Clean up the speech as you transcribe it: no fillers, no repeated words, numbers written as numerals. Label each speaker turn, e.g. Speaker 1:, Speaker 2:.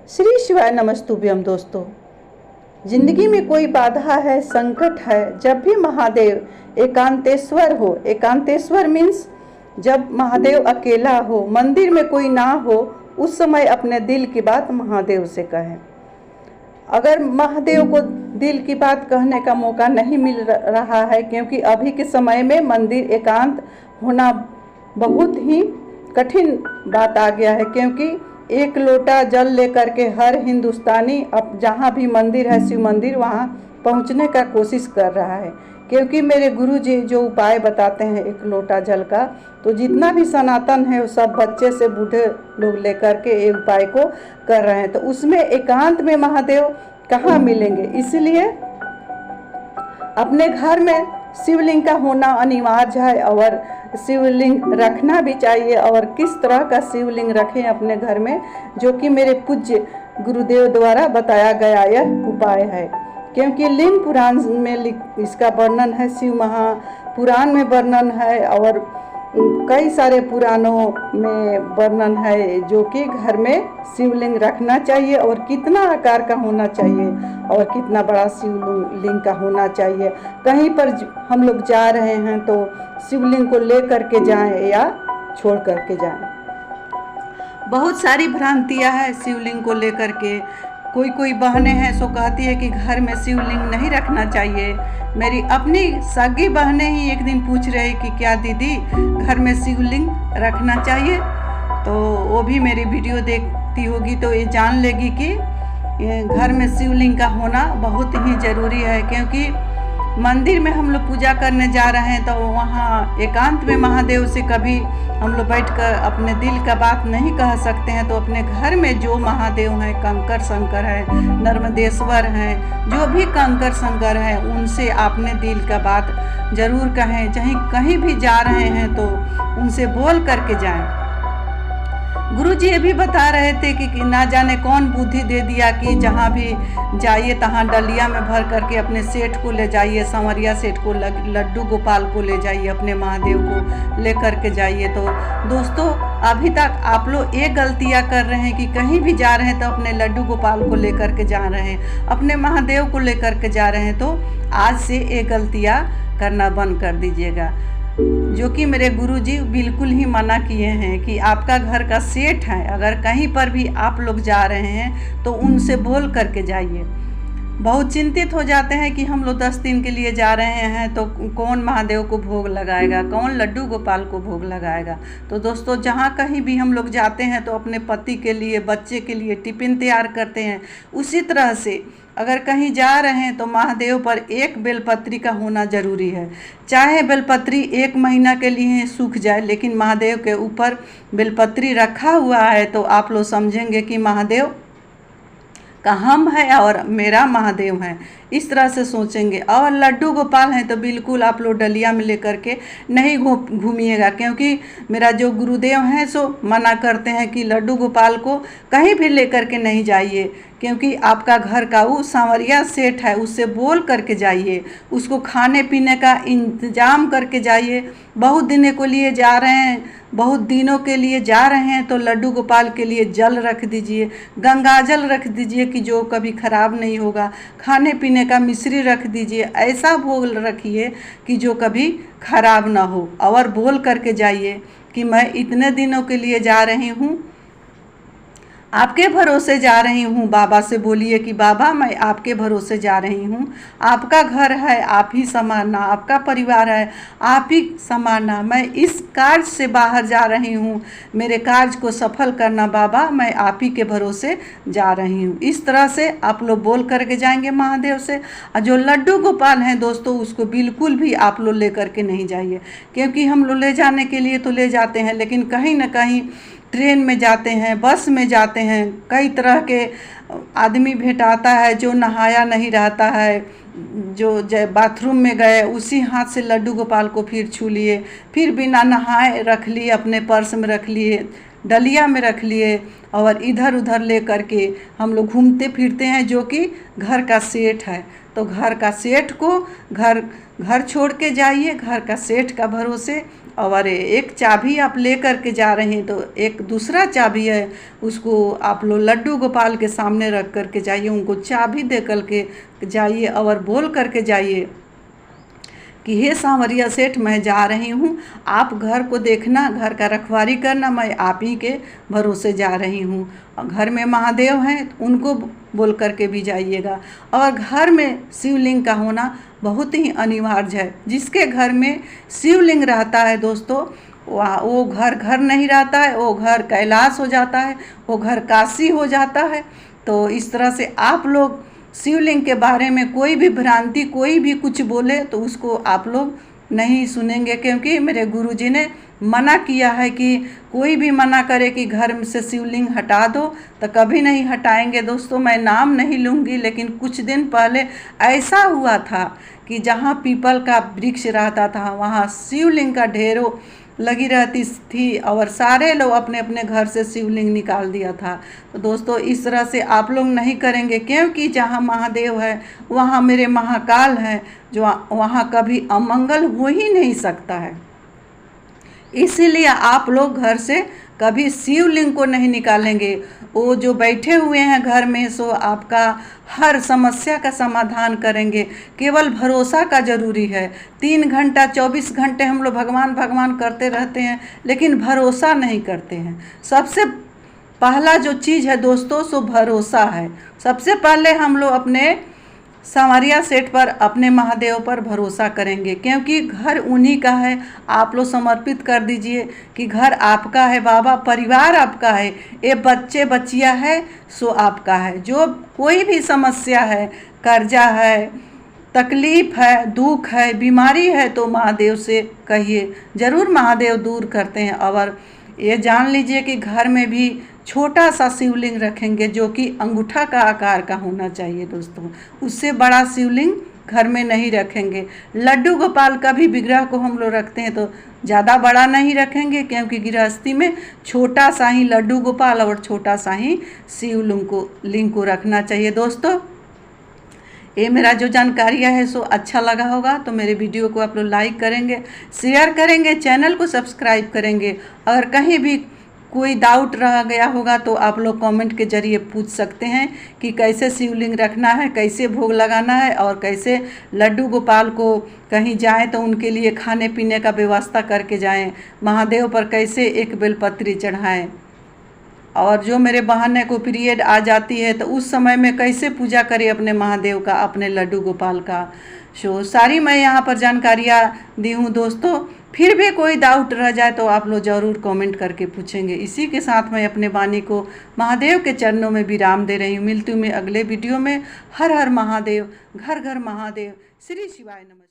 Speaker 1: श्री शिवाय नमस्तुभ्यम। दोस्तों, जिंदगी में कोई बाधा है, संकट है, जब भी महादेव एकांतेश्वर हो, एकांतेश्वर मीन्स जब महादेव अकेला हो, मंदिर में कोई ना हो, उस समय अपने दिल की बात महादेव से कहें। अगर महादेव को दिल की बात कहने का मौका नहीं मिल रहा है, क्योंकि अभी के समय में मंदिर एकांत होना बहुत ही कठिन बात आ गया है, क्योंकि एक लोटा जल लेकर के हर हिंदुस्तानी अब जहाँ भी मंदिर है, शिव मंदिर, वहाँ पहुँचने का कोशिश कर रहा है। क्योंकि मेरे गुरु जी जो उपाय बताते हैं एक लोटा जल का, तो जितना भी सनातन है वो सब बच्चे से बूढ़े लोग लेकर के ये उपाय को कर रहे हैं। तो उसमें एकांत में महादेव कहाँ मिलेंगे, इसलिए अपने घर में शिवलिंग का होना अनिवार्य है और शिवलिंग रखना भी चाहिए। और किस तरह का शिवलिंग रखें अपने घर में, जो कि मेरे पूज्य गुरुदेव द्वारा बताया गया यह उपाय है। क्योंकि लिंग पुराण में इसका वर्णन है, शिव महापुराण में वर्णन है और कई सारे पुराणों में वर्णन है, जो कि घर में शिवलिंग रखना चाहिए और कितना आकार का होना चाहिए और कितना बड़ा शिवलिंग का होना चाहिए। कहीं पर हम लोग जा रहे हैं तो शिवलिंग को ले करके जाएं या छोड़ करके जाएं। बहुत सारी भ्रांतियां हैं शिवलिंग को लेकर के। कोई बहनें हैं सो कहती है कि घर में शिवलिंग नहीं रखना चाहिए। मेरी अपनी सगी बहनें ही एक दिन पूछ रही कि क्या दीदी घर में शिवलिंग रखना चाहिए, तो वो भी मेरी वीडियो देखती होगी तो ये जान लेगी कि घर में शिवलिंग का होना बहुत ही ज़रूरी है। क्योंकि मंदिर में हम लोग पूजा करने जा रहे हैं तो वहाँ एकांत में महादेव से कभी हम लोग बैठकर अपने दिल का बात नहीं कह सकते हैं। तो अपने घर में जो महादेव हैं, कंकर शंकर है, नर्मदेश्वर हैं, जो भी कंकर शंकर हैं, उनसे अपने दिल का बात ज़रूर कहें। चाहे कहीं भी जा रहे हैं तो उनसे बोल करके जाएं। गुरु जी ये भी बता रहे थे कि ना जाने कौन बुद्धि दे दिया कि जहाँ भी जाइए तहाँ डलिया में भर करके अपने सेठ को ले जाइए, संवरिया सेठ को, लड्डू गोपाल को ले जाइए, अपने महादेव को ले करके जाइए। तो दोस्तों, अभी तक आप लोग ये गलतियाँ कर रहे हैं कि कहीं भी जा रहे हैं तो अपने लड्डू गोपाल को ले करके जा रहे हैं, अपने महादेव को ले करके जा रहे हैं। तो आज से ये गलतियाँ करना बंद कर दीजिएगा, जो कि मेरे गुरुजी बिल्कुल ही मना किए हैं कि आपका घर का सेठ है, अगर कहीं पर भी आप लोग जा रहे हैं तो उनसे बोल करके जाइए। बहुत चिंतित हो जाते हैं कि हम लोग 10 दिन के लिए जा रहे हैं तो कौन महादेव को भोग लगाएगा, कौन लड्डू गोपाल को भोग लगाएगा। तो दोस्तों, जहाँ कहीं भी हम लोग जाते हैं तो अपने पति के लिए, बच्चे के लिए टिफ़िन तैयार करते हैं। उसी तरह से अगर कहीं जा रहे हैं तो महादेव पर एक बेलपत्री का होना ज़रूरी है। चाहे बेलपत्री 1 महीना के लिए सूख जाए, लेकिन महादेव के ऊपर बेलपत्री रखा हुआ है तो आप लोग समझेंगे कि महादेव का हम है और मेरा महादेव है, इस तरह से सोचेंगे। और लड्डू गोपाल हैं तो बिल्कुल आप लोग डलिया में लेकर के नहीं घूमिएगा, क्योंकि मेरा जो गुरुदेव हैं सो मना करते हैं कि लड्डू गोपाल को कहीं भी लेकर के नहीं जाइए। क्योंकि आपका घर का वो सांवरिया सेठ है, उससे बोल करके जाइए, उसको खाने पीने का इंतजाम करके जाइए। बहुत दिनों के लिए जा रहे हैं, बहुत दिनों के लिए जा रहे हैं तो लड्डू गोपाल के लिए जल रख दीजिए, गंगा जल रख दीजिए कि जो कभी ख़राब नहीं होगा। खाने पीने का मिश्री रख दीजिए, ऐसा भोग रखिए कि जो कभी ख़राब ना हो। और बोल करके जाइए कि मैं इतने दिनों के लिए जा रही हूँ, आपके भरोसे जा रही हूँ। बाबा से बोलिए कि बाबा मैं आपके भरोसे जा रही हूँ, आपका घर है आप ही संभालना, आपका परिवार है आप ही संभालना, मैं इस कार्य से बाहर जा रही हूँ, मेरे कार्य को सफल करना बाबा, मैं आप ही के भरोसे जा रही हूँ। इस तरह से आप लोग बोल करके जाएंगे महादेव से। और जो लड्डू गोपाल हैं दोस्तों, उसको बिल्कुल भी आप लोग ले करके नहीं जाइए। क्योंकि हम लोग ले जाने के लिए तो ले जाते हैं, लेकिन कहीं ना कहीं ट्रेन में जाते हैं, बस में जाते हैं, कई तरह के आदमी भेंटाता है जो नहाया नहीं रहता है, जो बाथरूम में गए उसी हाथ से लड्डू गोपाल को फिर छू लिए, फिर बिना नहाए रख लिए, अपने पर्स में रख लिए, डलिया में रख लिए और इधर उधर ले करके हम लोग घूमते फिरते हैं, जो कि घर का सेठ है। तो घर का सेठ को घर छोड़ के जाइए, घर का सेठ का भरोसे और एक चाबी आप ले करके जा रहे हैं तो एक दूसरा चाबी है, उसको आप लोग लड्डू गोपाल के सामने रख करके जाइए, उनको चाबी दे करके जाइए और बोल करके जाइए कि हे सांवरिया सेठ, मैं जा रही हूँ, आप घर को देखना, घर का रखवाली करना, मैं आप ही के भरोसे जा रही हूँ। और घर में महादेव हैं, उनको बोल करके भी जाइएगा। और घर में शिवलिंग का होना बहुत ही अनिवार्य है। जिसके घर में शिवलिंग रहता है दोस्तों, वो घर घर नहीं रहता है, वो घर कैलाश हो जाता है, वो घर काशी हो जाता है। तो इस तरह से आप लोग शिवलिंग के बारे में कोई भी भ्रांति, कोई भी कुछ बोले तो उसको आप लोग नहीं सुनेंगे, क्योंकि मेरे गुरुजी ने मना किया है कि कोई भी मना करे कि घर से शिवलिंग हटा दो तो कभी नहीं हटाएंगे। दोस्तों, मैं नाम नहीं लूँगी, लेकिन कुछ दिन पहले ऐसा हुआ था कि जहाँ पीपल का वृक्ष रहता था वहाँ शिवलिंग का ढेरों लगी रहती थी और सारे लोग अपने अपने घर से शिवलिंग निकाल दिया था। तो दोस्तों, इस तरह से आप लोग नहीं करेंगे, क्योंकि जहाँ महादेव है वहाँ मेरे महाकाल है, जो वहाँ कभी अमंगल हो ही नहीं सकता है। इसीलिए आप लोग घर से कभी शिवलिंग को नहीं निकालेंगे। वो जो बैठे हुए हैं घर में, सो आपका हर समस्या का समाधान करेंगे। केवल भरोसा का ज़रूरी है। 3 घंटा 24 घंटे हम लोग भगवान भगवान करते रहते हैं, लेकिन भरोसा नहीं करते हैं। सबसे पहला जो चीज़ है दोस्तों, सो भरोसा है। सबसे पहले हम लोग अपने सांवरिया सेठ पर, अपने महादेव पर भरोसा करेंगे, क्योंकि घर उन्हीं का है। आप लोग समर्पित कर दीजिए कि घर आपका है बाबा, परिवार आपका है, ये बच्चे बच्चियाँ है सो आपका है। जो कोई भी समस्या है, कर्जा है, तकलीफ़ है, दुख है, बीमारी है, तो महादेव से कहिए, ज़रूर महादेव दूर करते हैं। और ये जान लीजिए कि घर में भी छोटा सा शिवलिंग रखेंगे, जो कि अंगूठा का आकार का होना चाहिए दोस्तों। उससे बड़ा शिवलिंग घर में नहीं रखेंगे। लड्डू गोपाल का भी विग्रह को हम लोग रखते हैं तो ज़्यादा बड़ा नहीं रखेंगे, क्योंकि गृहस्थी में छोटा सा ही लड्डू गोपाल और छोटा सा ही शिवलिंग को रखना चाहिए। दोस्तों, ये मेरा जो जानकारियाँ है सो अच्छा लगा होगा तो मेरे वीडियो को आप लोग लाइक करेंगे, शेयर करेंगे, चैनल को सब्सक्राइब करेंगे। अगर कहीं भी कोई डाउट रह गया होगा तो आप लोग कमेंट के ज़रिए पूछ सकते हैं कि कैसे शिवलिंग रखना है, कैसे भोग लगाना है, और कैसे लड्डू गोपाल को कहीं जाएं तो उनके लिए खाने पीने का व्यवस्था करके जाएं, महादेव पर कैसे एक बेलपत्री चढ़ाएं, और जो मेरे बहन को पीरियड आ जाती है तो उस समय में कैसे पूजा करें अपने महादेव का, अपने लड्डू गोपाल का। सारी मैं यहाँ पर जानकारियाँ दी हूँ दोस्तों। फिर भी कोई डाउट रह जाए तो आप लोग ज़रूर कमेंट करके पूछेंगे। इसी के साथ मैं अपने वाणी को महादेव के चरणों में विराम दे रही हूँ। मिलती हूँ मैं अगले वीडियो में। हर हर महादेव, घर घर महादेव, श्री शिवाय नमः।